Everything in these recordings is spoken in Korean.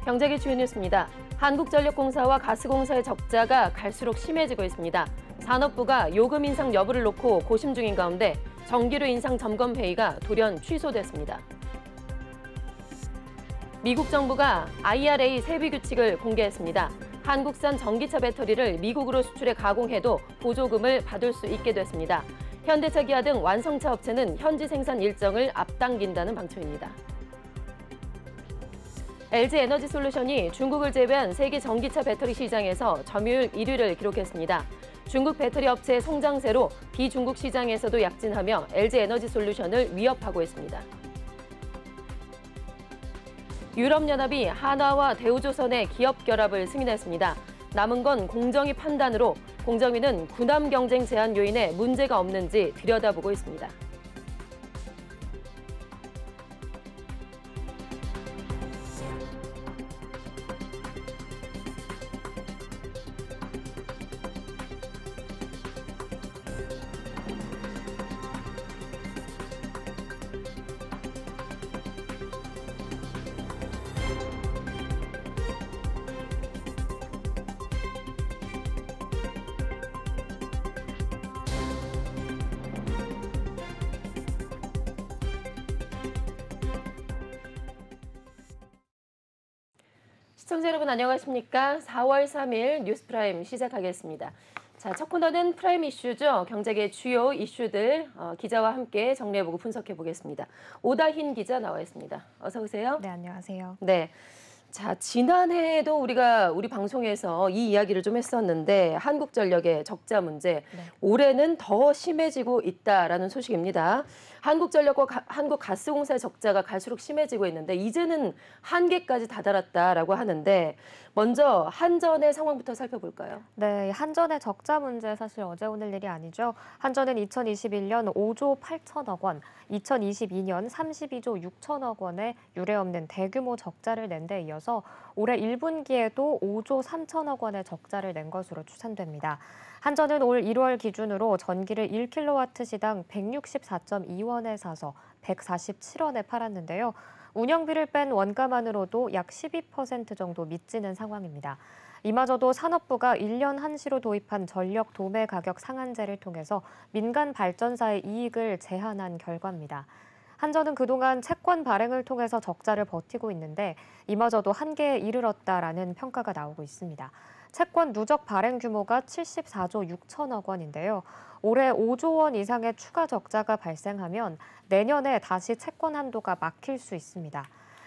경제계 주요 뉴스입니다. 한국전력공사와 가스공사의 적자가 갈수록 심해지고 있습니다. 산업부가 요금 인상 여부를 놓고 고심 중인 가운데 전기료 인상 점검 회의가 돌연 취소됐습니다. 미국 정부가 IRA 세비 규칙을 공개했습니다. 한국산 전기차 배터리를 미국으로 수출해 가공해도 보조금을 받을 수 있게 됐습니다. 현대차, 기아 등 완성차 업체는 현지 생산 일정을 앞당긴다는 방침입니다. LG에너지솔루션이 중국을 제외한 세계 전기차 배터리 시장에서 점유율 1위를 기록했습니다. 중국 배터리 업체의 성장세로 비중국 시장에서도 약진하며 LG에너지솔루션을 위협하고 있습니다. 유럽연합이 한화와 대우조선의 기업 결합을 승인했습니다. 남은 건 공정위 판단으로 공정위는 군함 경쟁 제한 요인에 문제가 없는지 들여다보고 있습니다. 시청자 여러분 안녕하십니까? 4월 3일 뉴스프라임 시작하겠습니다. 자, 첫 코너는 프라임 이슈죠. 경제계 주요 이슈들 기자와 함께 정리해보고 분석해보겠습니다. 오다힌 기자 나와 있습니다. 어서 오세요. 네, 안녕하세요. 네. 자, 지난해에도 우리가 우리 방송에서 이 이야기를 좀 했었는데 한국전력의 적자 문제, 올해는 더 심해지고 있다라는 소식입니다. 한국전력과 한국가스공사의 적자가 갈수록 심해지고 있는데 이제는 한계까지 다다랐다라고 하는데 먼저 한전의 상황부터 살펴볼까요? 네, 한전의 적자 문제 사실 어제 오늘 일이 아니죠. 한전은 2021년 5조 8천억 원, 2022년 32조 6천억 원의 유례없는 대규모 적자를 낸 데 이어서 올해 1분기에도 5조 3천억 원의 적자를 낸 것으로 추산됩니다. 한전은 올 1월 기준으로 전기를 1kW시당 164.2원에 사서 147원에 팔았는데요. 운영비를 뺀 원가만으로도 약 12% 정도 미치는 상황입니다. 이마저도 산업부가 1년 한시로 도입한 전력 도매 가격 상한제를 통해서 민간 발전사의 이익을 제한한 결과입니다. 한전은 그동안 채권 발행을 통해서 적자를 버티고 있는데 이마저도 한계에 이르렀다라는 평가가 나오고 있습니다. 채권 누적 발행 규모가 74조 6천억 원인데요. 올해 5조 원 이상의 추가 적자가 발생하면 내년에 다시 채권 한도가 막힐 수 있습니다.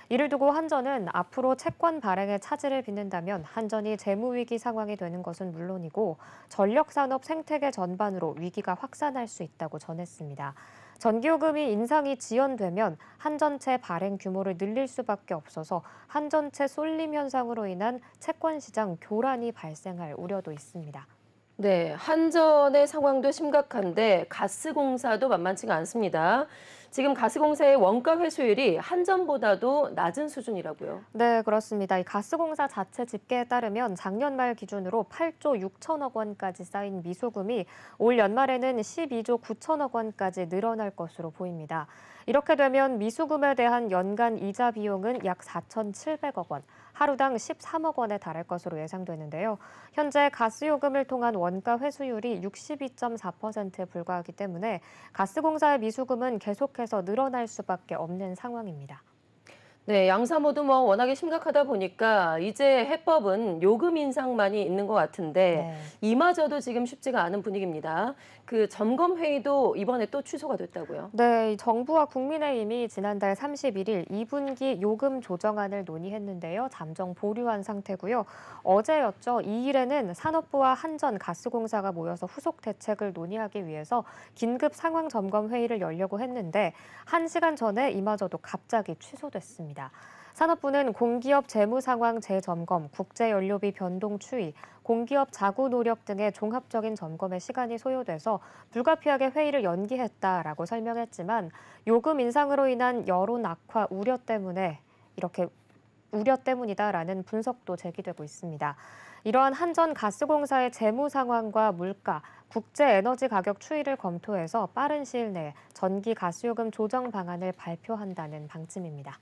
이를 두고 한전은 앞으로 채권 발행에 차질을 빚는다면 한전이 재무위기 상황이 되는 것은 물론이고 전력산업 생태계 전반으로 위기가 확산할 수 있다고 전했습니다. 전기요금이 인상이 지연되면 한전채 발행 규모를 늘릴 수밖에 없어서 한전채 쏠림 현상으로 인한 채권 시장 교란이 발생할 우려도 있습니다. 네, 한전의 상황도 심각한데 가스공사도 만만치가 않습니다. 지금 가스공사의 원가 회수율이 한전보다도 낮은 수준이라고요? 네, 그렇습니다. 이 가스공사 자체 집계에 따르면 작년 말 기준으로 8조 6천억 원까지 쌓인 미소금이 올 연말에는 12조 9천억 원까지 늘어날 것으로 보입니다. 이렇게 되면 미수금에 대한 연간 이자 비용은 약 4,700억 원, 하루당 13억 원에 달할 것으로 예상되는데요. 현재 가스요금을 통한 원가 회수율이 62.4%에 불과하기 때문에 가스공사의 미수금은 계속해서 늘어날 수밖에 없는 상황입니다. 네, 양사 모두 워낙에 심각하다 보니까 이제 해법은 요금 인상만이 있는 것 같은데 이마저도 지금 쉽지가 않은 분위기입니다. 그 점검 회의도 이번에 또 취소가 됐다고요? 네, 정부와 국민의힘이 지난달 31일 2분기 요금 조정안을 논의했는데요. 잠정 보류한 상태고요. 어제였죠. 2일에는 산업부와 한전 가스공사가 모여서 후속 대책을 논의하기 위해서 긴급 상황 점검 회의를 열려고 했는데 1시간 전에 이마저도 갑자기 취소됐습니다. 산업부는 공기업 재무 상황 재점검, 국제연료비 변동 추이, 공기업 자구 노력 등의 종합적인 점검에 시간이 소요돼서 불가피하게 회의를 연기했다라고 설명했지만 요금 인상으로 인한 여론 악화 우려 때문이다라는 분석도 제기되고 있습니다. 이러한 한전 가스공사의 재무 상황과 물가, 국제 에너지 가격 추이를 검토해서 빠른 시일 내에 전기 가스요금 조정 방안을 발표한다는 방침입니다.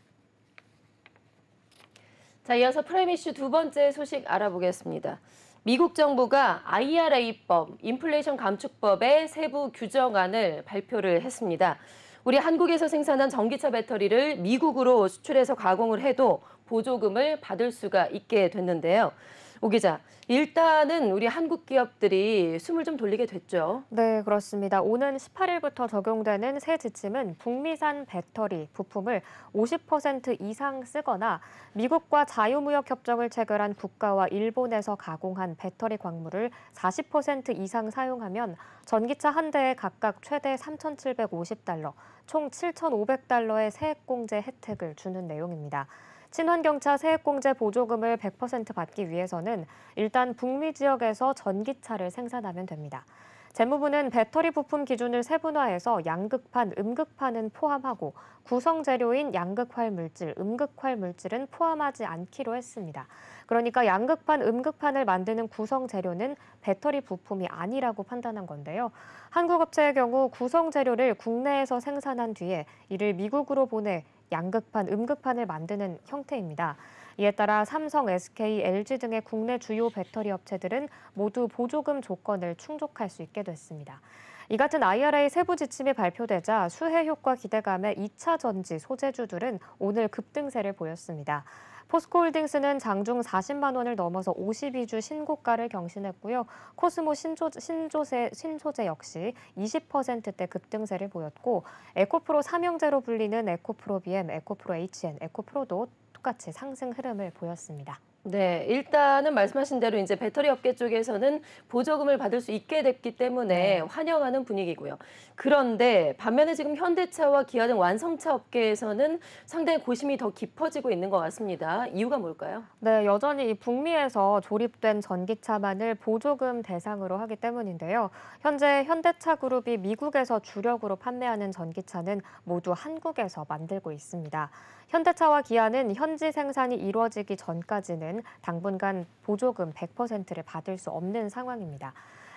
자, 이어서 프라임 이슈 두 번째 소식 알아보겠습니다. 미국 정부가 IRA법, 인플레이션 감축법의 세부 규정안을 발표를 했습니다. 우리 한국에서 생산한 전기차 배터리를 미국으로 수출해서 가공을 해도 보조금을 받을 수가 있게 됐는데요. 오 기자, 일단은 우리 한국 기업들이 숨을 좀 돌리게 됐죠. 네, 그렇습니다. 오는 18일부터 적용되는 새 지침은 북미산 배터리 부품을 50% 이상 쓰거나 미국과 자유무역 협정을 체결한 국가와 일본에서 가공한 배터리 광물을 40% 이상 사용하면 전기차 한 대에 각각 최대 3,750달러, 총 7,500달러의 세액공제 혜택을 주는 내용입니다. 친환경차 세액공제 보조금을 100% 받기 위해서는 일단 북미 지역에서 전기차를 생산하면 됩니다. 재무부는 배터리 부품 기준을 세분화해서 양극판, 음극판은 포함하고 구성 재료인 양극활 물질, 음극활 물질은 포함하지 않기로 했습니다. 그러니까 양극판, 음극판을 만드는 구성 재료는 배터리 부품이 아니라고 판단한 건데요. 한국 업체의 경우 구성 재료를 국내에서 생산한 뒤에 이를 미국으로 보내 양극판, 음극판을 만드는 형태입니다. 이에 따라 삼성, SK, LG 등의 국내 주요 배터리 업체들은 모두 보조금 조건을 충족할 수 있게 됐습니다. 이 같은 IRA 세부 지침이 발표되자 수혜 효과 기대감에 2차 전지 소재주들은 오늘 급등세를 보였습니다. 포스코홀딩스는 장중 40만 원을 넘어서 52주 신고가를 경신했고요. 코스모 신소재 역시 20%대 급등세를 보였고 에코프로 삼형제로 불리는 에코프로 BM, 에코프로 HN, 에코프로도 똑같이 상승 흐름을 보였습니다. 네, 일단은 말씀하신 대로 이제 배터리 업계 쪽에서는 보조금을 받을 수 있게 됐기 때문에 환영하는 분위기고요. 그런데 반면에 지금 현대차와 기아 등 완성차 업계에서는 상당히 고심이 더 깊어지고 있는 것 같습니다. 이유가 뭘까요? 네, 여전히 북미에서 조립된 전기차만을 보조금 대상으로 하기 때문인데요. 현재 현대차 그룹이 미국에서 주력으로 판매하는 전기차는 모두 한국에서 만들고 있습니다. 현대차와 기아는 현지 생산이 이루어지기 전까지는 당분간 보조금 100%를 받을 수 없는 상황입니다.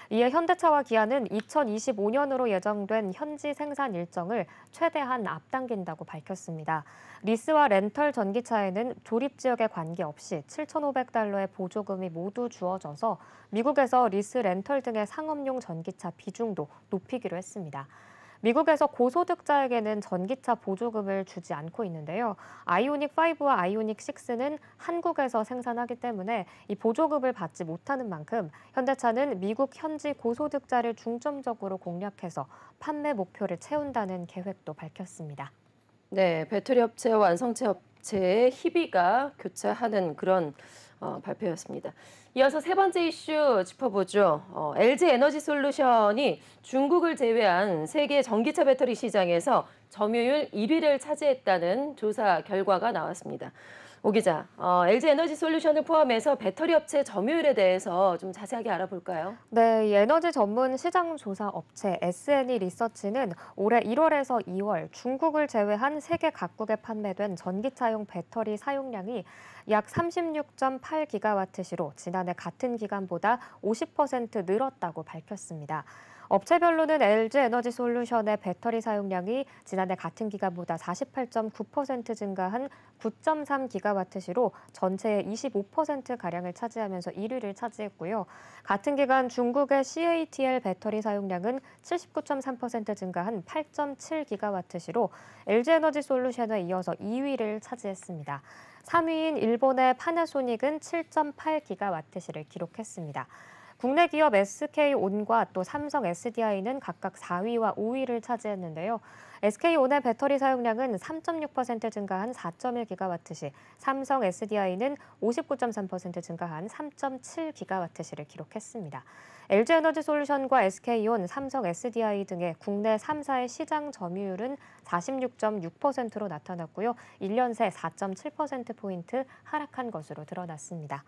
이에 현대차와 기아는 2025년으로 예정된 현지 생산 일정을 최대한 앞당긴다고 밝혔습니다. 리스와 렌털 전기차에는 조립 지역에 관계없이 7,500달러의 보조금이 모두 주어져서 미국에서 리스 렌털 등의 상업용 전기차 비중도 높이기로 했습니다. 미국에서 고소득자에게는 전기차 보조금을 주지 않고 있는데요. 아이오닉5와 아이오닉6는 한국에서 생산하기 때문에 이 보조금을 받지 못하는 만큼 현대차는 미국 현지 고소득자를 중점적으로 공략해서 판매 목표를 채운다는 계획도 밝혔습니다. 네, 배터리 업체와 완성차 업체의 희비가 교차하는 그런 발표였습니다. 이어서 세 번째 이슈 짚어보죠. LG 에너지 솔루션이 중국을 제외한 세계 전기차 배터리 시장에서 점유율 1위를 차지했다는 조사 결과가 나왔습니다. 오 기자, LG 에너지 솔루션을 포함해서 배터리 업체 점유율에 대해서 좀 자세하게 알아볼까요? 네, 이 에너지 전문 시장 조사 업체 S&E 리서치는 올해 1월에서 2월 중국을 제외한 세계 각국에 판매된 전기차용 배터리 사용량이 약 36.8기가와트시로 지난해 같은 기간보다 50% 늘었다고 밝혔습니다. 업체별로는 LG 에너지 솔루션의 배터리 사용량이 지난해 같은 기간보다 48.9% 증가한 9.3기가와트시로 전체의 25%가량을 차지하면서 1위를 차지했고요. 같은 기간 중국의 CATL 배터리 사용량은 79.3% 증가한 8.7기가와트시로 LG 에너지 솔루션에 이어서 2위를 차지했습니다. 3위인 일본의 파나소닉은 7.8기가와트시를 기록했습니다. 국내 기업 SK온과 또 삼성 SDI는 각각 4위와 5위를 차지했는데요. SK온의 배터리 사용량은 3.6% 증가한 4.1기가와트시, 삼성 SDI는 59.3% 증가한 3.7기가와트시를 기록했습니다. LG에너지솔루션과 SK온, 삼성 SDI 등의 국내 3사의 시장 점유율은 46.6%로 나타났고요. 1년 새 4.7%포인트 하락한 것으로 드러났습니다.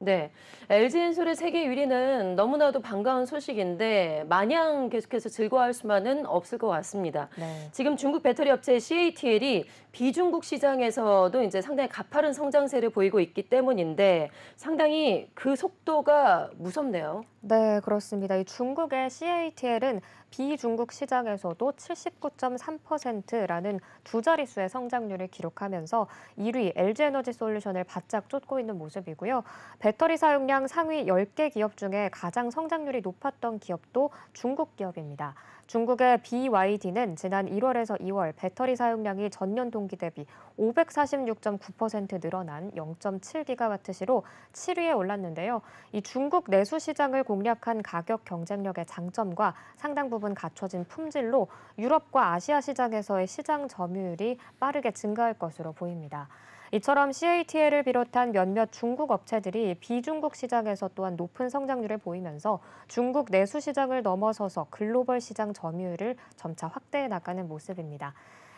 네, LG엔솔의 세계 1위는 너무나도 반가운 소식인데 마냥 계속해서 즐거워할 수만은 없을 것 같습니다. 네. 지금 중국 배터리 업체 CATL이 비중국 시장에서도 이제 상당히 가파른 성장세를 보이고 있기 때문인데 상당히 그 속도가 무섭네요. 네, 그렇습니다. 이 중국의 CATL은 비중국 시장에서도 79.3%라는 두 자릿수의 성장률을 기록하면서 1위 LG에너지솔루션을 바짝 쫓고 있는 모습이고요. 배터리 사용량 상위 10개 기업 중에 가장 성장률이 높았던 기업도 중국 기업입니다. 중국의 BYD는 지난 1월에서 2월 배터리 사용량이 전년 동기 대비 546.9% 늘어난 0.7기가와트시로 7위에 올랐는데요. 이 중국 내수 시장을 공략한 가격 경쟁력의 장점과 상당 부분 갖춰진 품질로 유럽과 아시아 시장에서의 시장 점유율이 빠르게 증가할 것으로 보입니다. 이처럼 CATL을 비롯한 몇몇 중국 업체들이 비중국 시장에서 또한 높은 성장률을 보이면서 중국 내수 시장을 넘어서서 글로벌 시장 점유율을 점차 확대해 나가는 모습입니다.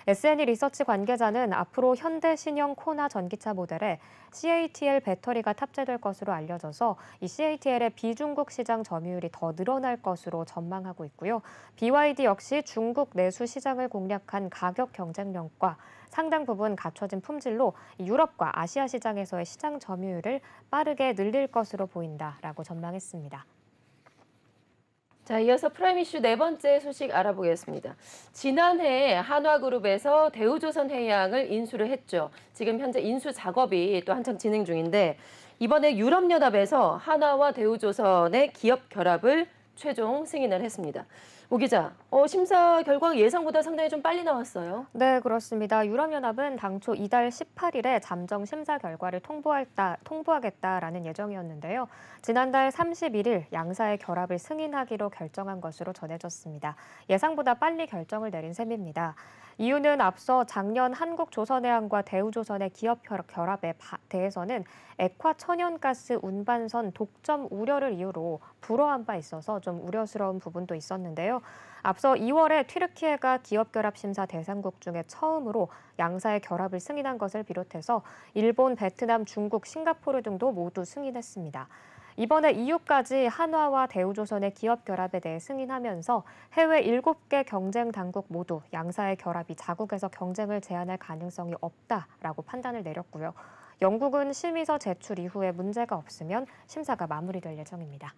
S&E 리서치 관계자는 앞으로 현대 신형 코나 전기차 모델에 CATL 배터리가 탑재될 것으로 알려져서 이 CATL의 비중국 시장 점유율이 더 늘어날 것으로 전망하고 있고요. BYD 역시 중국 내수 시장을 공략한 가격 경쟁력과 상당 부분 갖춰진 품질로 유럽과 아시아 시장에서의 시장 점유율을 빠르게 늘릴 것으로 보인다라고 전망했습니다. 자, 이어서 프라임 이슈 네 번째 소식 알아보겠습니다. 지난해 한화그룹에서 대우조선해양을 인수를 했죠. 지금 현재 인수 작업이 또 한창 진행 중인데 이번에 유럽연합에서 한화와 대우조선의 기업 결합을 최종 승인을 했습니다. 오 기자, 심사 결과가 예상보다 상당히 좀 빨리 나왔어요. 네, 그렇습니다. 유럽연합은 당초 이달 18일에 잠정 심사 결과를 통보하겠다라는 예정이었는데요. 지난달 31일 양사의 결합을 승인하기로 결정한 것으로 전해졌습니다. 예상보다 빨리 결정을 내린 셈입니다. 이유는 앞서 작년 한국조선해양과 대우조선의 기업 결합에 대해서는 액화 천연가스 운반선 독점 우려를 이유로 불허한 바 있어서 좀 우려스러운 부분도 있었는데요. 앞서 2월에 튀르키예가 기업 결합 심사 대상국 중에 처음으로 양사의 결합을 승인한 것을 비롯해서 일본, 베트남, 중국, 싱가포르 등도 모두 승인했습니다. 이번에 EU까지 한화와 대우조선의 기업 결합에 대해 승인하면서 해외 7개 경쟁 당국 모두 양사의 결합이 자국에서 경쟁을 제한할 가능성이 없다라고 판단을 내렸고요. 영국은 심의서 제출 이후에 문제가 없으면 심사가 마무리될 예정입니다.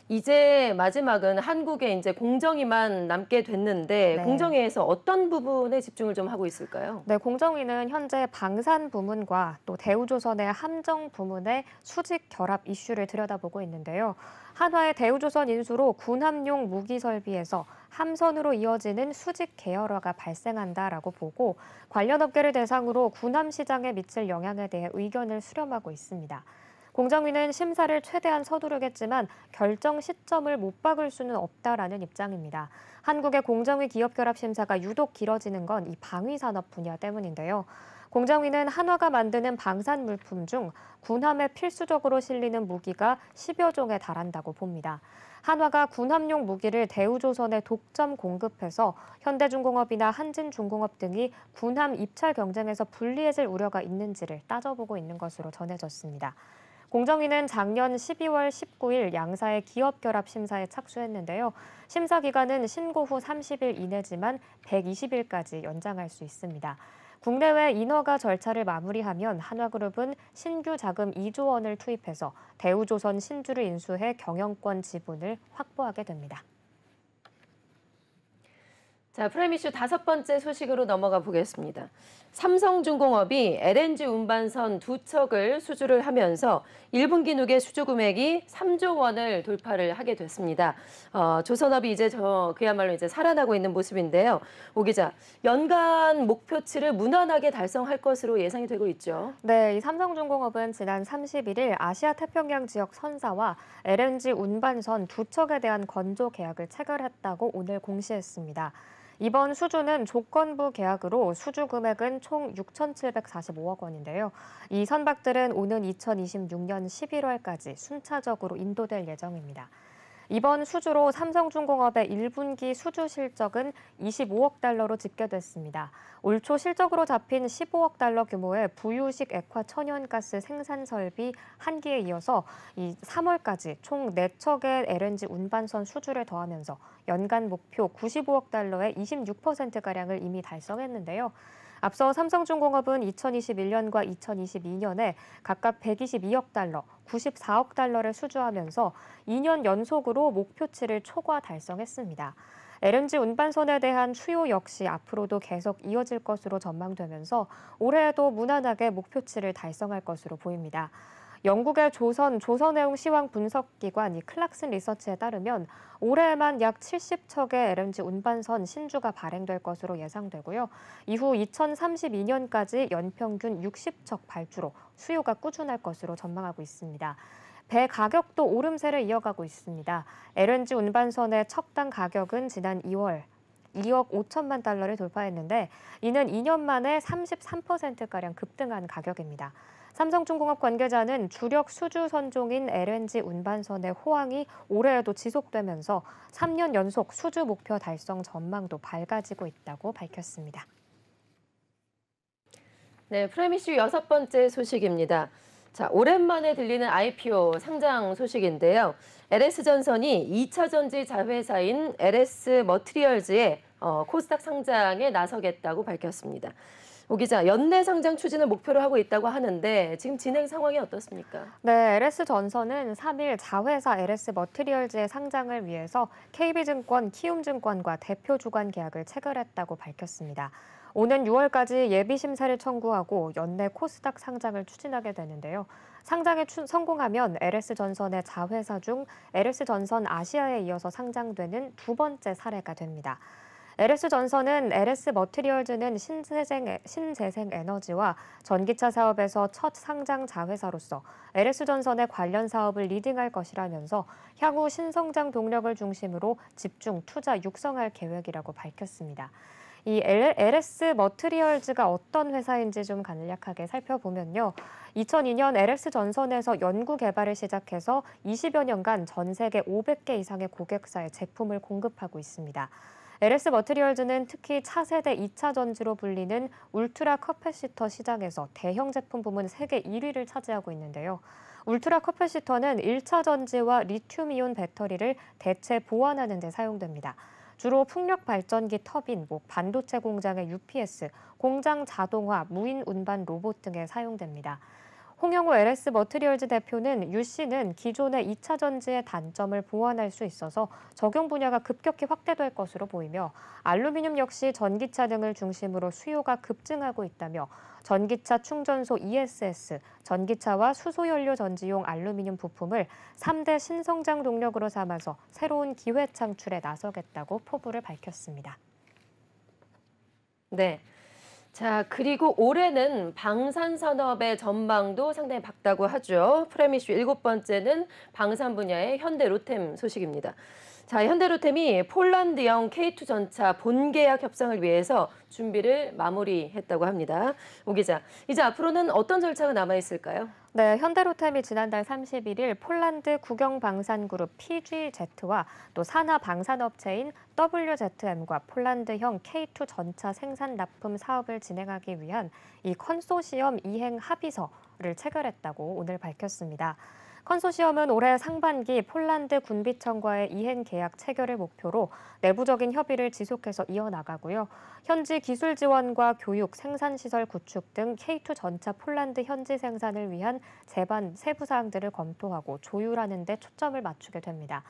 이제 마지막은 한국에 이제 공정위만 남게 됐는데 네. 공정위에서 어떤 부분에 집중을 좀 하고 있을까요? 네, 공정위는 현재 방산 부문과 또 대우조선의 함정 부문의 수직 결합 이슈를 들여다보고 있는데요. 한화의 대우조선 인수로 군함용 무기 설비에서 함선으로 이어지는 수직 계열화가 발생한다라고 보고 관련 업계를 대상으로 군함 시장에 미칠 영향에 대해 의견을 수렴하고 있습니다. 공정위는 심사를 최대한 서두르겠지만 결정 시점을 못 박을 수는 없다라는 입장입니다. 한국의 공정위 기업 결합 심사가 유독 길어지는 건 이 방위산업 분야 때문인데요. 공정위는 한화가 만드는 방산 물품 중 군함에 필수적으로 실리는 무기가 10여 종에 달한다고 봅니다. 한화가 군함용 무기를 대우조선에 독점 공급해서 현대중공업이나 한진중공업 등이 군함 입찰 경쟁에서 불리해질 우려가 있는지를 따져보고 있는 것으로 전해졌습니다. 공정위는 작년 12월 19일 양사의 기업 결합 심사에 착수했는데요. 심사 기간은 신고 후 30일 이내지만 120일까지 연장할 수 있습니다. 국내외 인허가 절차를 마무리하면 한화그룹은 신규 자금 2조 원을 투입해서 대우조선 신주를 인수해 경영권 지분을 확보하게 됩니다. 자, 프라임 이슈 다섯 번째 소식으로 넘어가 보겠습니다. 삼성중공업이 LNG 운반선 2척을 수주를 하면서 1분기 누계 수주 금액이 3조 원을 돌파를 하게 됐습니다. 조선업이 이제 그야말로 이제 살아나고 있는 모습인데요. 오 기자, 연간 목표치를 무난하게 달성할 것으로 예상이 되고 있죠. 네, 이 삼성중공업은 지난 31일 아시아 태평양 지역 선사와 LNG 운반선 2척에 대한 건조 계약을 체결했다고 오늘 공시했습니다. 이번 수주는 조건부 계약으로 수주 금액은 총 6,745억 원인데요. 이 선박들은 오는 2026년 11월까지 순차적으로 인도될 예정입니다. 이번 수주로 삼성중공업의 1분기 수주 실적은 25억 달러로 집계됐습니다. 올 초 실적으로 잡힌 15억 달러 규모의 부유식 액화 천연가스 생산 설비 한 기에 이어서 이 3월까지 총 4척의 LNG 운반선 수주를 더하면서 연간 목표 95억 달러의 26%가량을 이미 달성했는데요. 앞서 삼성중공업은 2021년과 2022년에 각각 122억 달러, 94억 달러를 수주하면서 2년 연속으로 목표치를 초과 달성했습니다. LNG 운반선에 대한 수요 역시 앞으로도 계속 이어질 것으로 전망되면서 올해에도 무난하게 목표치를 달성할 것으로 보입니다. 영국의 조선해운 시황 분석기관 클락슨 리서치에 따르면 올해에만 약 70척의 LNG 운반선 신주가 발행될 것으로 예상되고요. 이후 2032년까지 연평균 60척 발주로 수요가 꾸준할 것으로 전망하고 있습니다. 배 가격도 오름세를 이어가고 있습니다. LNG 운반선의 척당 가격은 지난 2월 2억 5천만 달러를 돌파했는데 이는 2년 만에 33%가량 급등한 가격입니다. 삼성중공업 관계자는 주력 수주 선종인 LNG 운반선의 호황이 올해에도 지속되면서 3년 연속 수주 목표 달성 전망도 밝아지고 있다고 밝혔습니다. 네, 프라임 이슈 6번째 소식입니다. 자, 오랜만에 들리는 IPO 상장 소식인데요. LS전선이 2차 전지 자회사인 LS 머티리얼즈의 코스닥 상장에 나서겠다고 밝혔습니다. 오 기자, 연내 상장 추진을 목표로 하고 있다고 하는데 지금 진행 상황이 어떻습니까? 네, LS전선은 3일 자회사 LS 머티리얼즈의 상장을 위해서 KB증권, 키움증권과 대표 주관 계약을 체결했다고 밝혔습니다. 오는 6월까지 예비 심사를 청구하고 연내 코스닥 상장을 추진하게 되는데요. 상장에 성공하면 LS전선의 자회사 중 LS전선 아시아에 이어서 상장되는 두 번째 사례가 됩니다. LS전선은 LS 머티리얼즈는 신재생 에너지와 전기차 사업에서 첫 상장 자회사로서 LS전선의 관련 사업을 리딩할 것이라면서 향후 신성장 동력을 중심으로 집중 투자 육성할 계획이라고 밝혔습니다. 이 LS 머티리얼즈가 어떤 회사인지 좀 간략하게 살펴보면요. 2002년 LS전선에서 연구 개발을 시작해서 20여 년간 전 세계 500개 이상의 고객사에 제품을 공급하고 있습니다. LS 머티리얼즈는 특히 차세대 2차 전지로 불리는 울트라 커패시터 시장에서 대형 제품 부문 세계 1위를 차지하고 있는데요. 울트라 커패시터는 1차 전지와 리튬이온 배터리를 대체 보완하는 데 사용됩니다. 주로 풍력 발전기 터빈, 반도체 공장의 UPS, 공장 자동화, 무인 운반 로봇 등에 사용됩니다. 홍영호 LS 머티리얼즈 대표는 유 씨는 기존의 2차 전지의 단점을 보완할 수 있어서 적용 분야가 급격히 확대될 것으로 보이며 알루미늄 역시 전기차 등을 중심으로 수요가 급증하고 있다며 전기차 충전소 ESS, 전기차와 수소연료 전지용 알루미늄 부품을 3대 신성장 동력으로 삼아서 새로운 기회 창출에 나서겠다고 포부를 밝혔습니다. 네. 자, 그리고 올해는 방산산업의 전망도 상당히 밝다고 하죠. 프라임 이슈 7번째는 방산 분야의 현대로템 소식입니다. 자, 현대로템이 폴란드형 K2 전차 본계약 협상을 위해서 준비를 마무리했다고 합니다. 오 기자, 이제 앞으로는 어떤 절차가 남아있을까요? 네, 현대로템이 지난달 31일 폴란드 국영방산그룹 PGZ와 또 산하방산업체인 WZM과 폴란드형 K2 전차 생산 납품 사업을 진행하기 위한 이 컨소시엄 이행 합의서를 체결했다고 오늘 밝혔습니다. 컨소시엄은 올해 상반기 폴란드 군비청과의 이행 계약 체결을 목표로 내부적인 협의를 지속해서 이어나가고요. 현지 기술 지원과 교육, 생산시설 구축 등 K2 전차 폴란드 현지 생산을 위한 제반 세부 사항들을 검토하고 조율하는 데 초점을 맞추게 됩니다.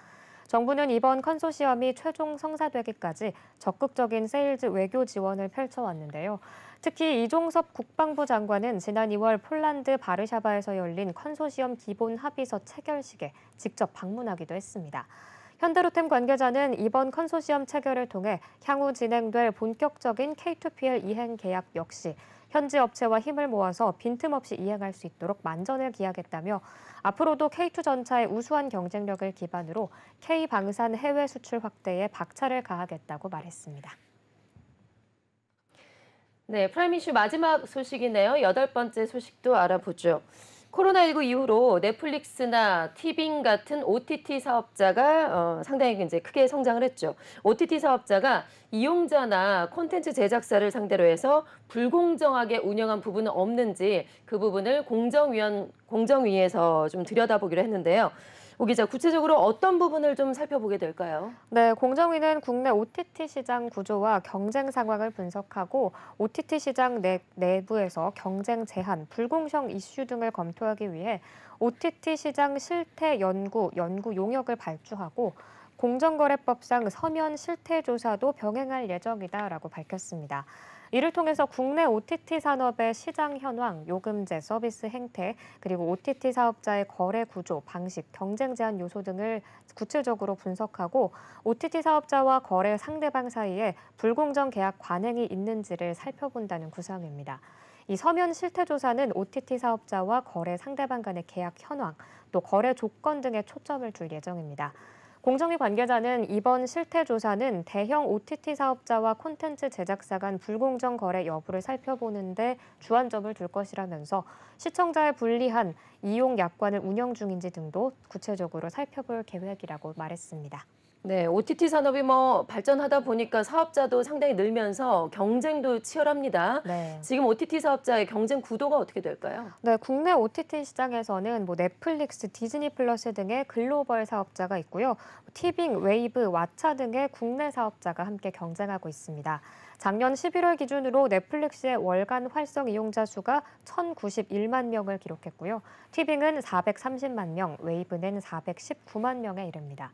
정부는 이번 컨소시엄이 최종 성사되기까지 적극적인 세일즈 외교 지원을 펼쳐왔는데요. 특히 이종섭 국방부 장관은 지난 2월 폴란드 바르샤바에서 열린 컨소시엄 기본 합의서 체결식에 직접 방문하기도 했습니다. 현대로템 관계자는 이번 컨소시엄 체결을 통해 향후 진행될 본격적인 K2PL 이행 계약 역시 현지 업체와 힘을 모아서 빈틈없이 이행할 수 있도록 만전을 기하겠다며 앞으로도 K2 전차의 우수한 경쟁력을 기반으로 K방산 해외 수출 확대에 박차를 가하겠다고 말했습니다. 네, 프라임 이슈 마지막 소식이네요. 8번째 소식도 알아보죠. 코로나19 이후로 넷플릭스나 티빙 같은 OTT 사업자가 상당히 이제 크게 성장을 했죠. OTT 사업자가 이용자나 콘텐츠 제작사를 상대로 해서 불공정하게 운영한 부분은 없는지 그 부분을 공정위에서 좀 들여다보기로 했는데요. 오 기자, 구체적으로 어떤 부분을 좀 살펴보게 될까요? 네, 공정위는 국내 OTT 시장 구조와 경쟁 상황을 분석하고 OTT 시장 내부에서 경쟁 제한, 불공정 이슈 등을 검토하기 위해 OTT 시장 실태 연구 용역을 발주하고 공정거래법상 서면 실태 조사도 병행할 예정이다라고 밝혔습니다. 이를 통해서 국내 OTT 산업의 시장 현황, 요금제, 서비스 행태, 그리고 OTT 사업자의 거래 구조, 방식, 경쟁 제한 요소 등을 구체적으로 분석하고 OTT 사업자와 거래 상대방 사이에 불공정 계약 관행이 있는지를 살펴본다는 구성입니다. 이 서면 실태 조사는 OTT 사업자와 거래 상대방 간의 계약 현황, 또 거래 조건 등에 초점을 둘 예정입니다. 공정위 관계자는 이번 실태 조사는 대형 OTT 사업자와 콘텐츠 제작사 간 불공정 거래 여부를 살펴보는데 주안점을 둘 것이라면서 시청자에 불리한 이용 약관을 운영 중인지 등도 구체적으로 살펴볼 계획이라고 말했습니다. 네, OTT 산업이 발전하다 보니까 사업자도 상당히 늘면서 경쟁도 치열합니다. 네. 지금 OTT 사업자의 경쟁 구도가 어떻게 될까요? 네, 국내 OTT 시장에서는 넷플릭스, 디즈니 플러스 등의 글로벌 사업자가 있고요. 티빙, 웨이브, 왓챠 등의 국내 사업자가 함께 경쟁하고 있습니다. 작년 11월 기준으로 넷플릭스의 월간 활성 이용자 수가 1,091만 명을 기록했고요. 티빙은 430만 명, 웨이브는 419만 명에 이릅니다.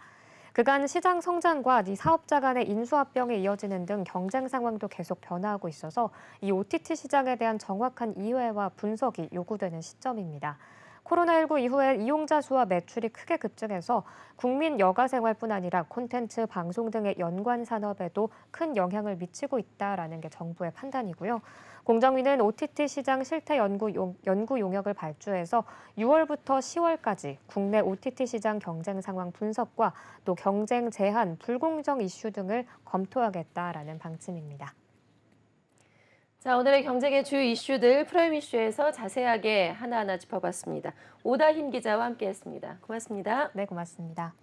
그간 시장 성장과 사업자 간의 인수합병에 이어지는 등 경쟁 상황도 계속 변화하고 있어서 이 OTT 시장에 대한 정확한 이해와 분석이 요구되는 시점입니다. 코로나19 이후에 이용자 수와 매출이 크게 급증해서 국민 여가 생활뿐 아니라 콘텐츠, 방송 등의 연관 산업에도 큰 영향을 미치고 있다라는 게 정부의 판단이고요. 공정위는 OTT 시장 실태 연구 용역을 발주해서 6월부터 10월까지 국내 OTT 시장 경쟁 상황 분석과 또 경쟁 제한, 불공정 이슈 등을 검토하겠다라는 방침입니다. 자, 오늘의 경제계 주요 이슈들 프라임 이슈에서 자세하게 하나하나 짚어봤습니다. 오다힘 기자와 함께했습니다. 고맙습니다. 네, 고맙습니다.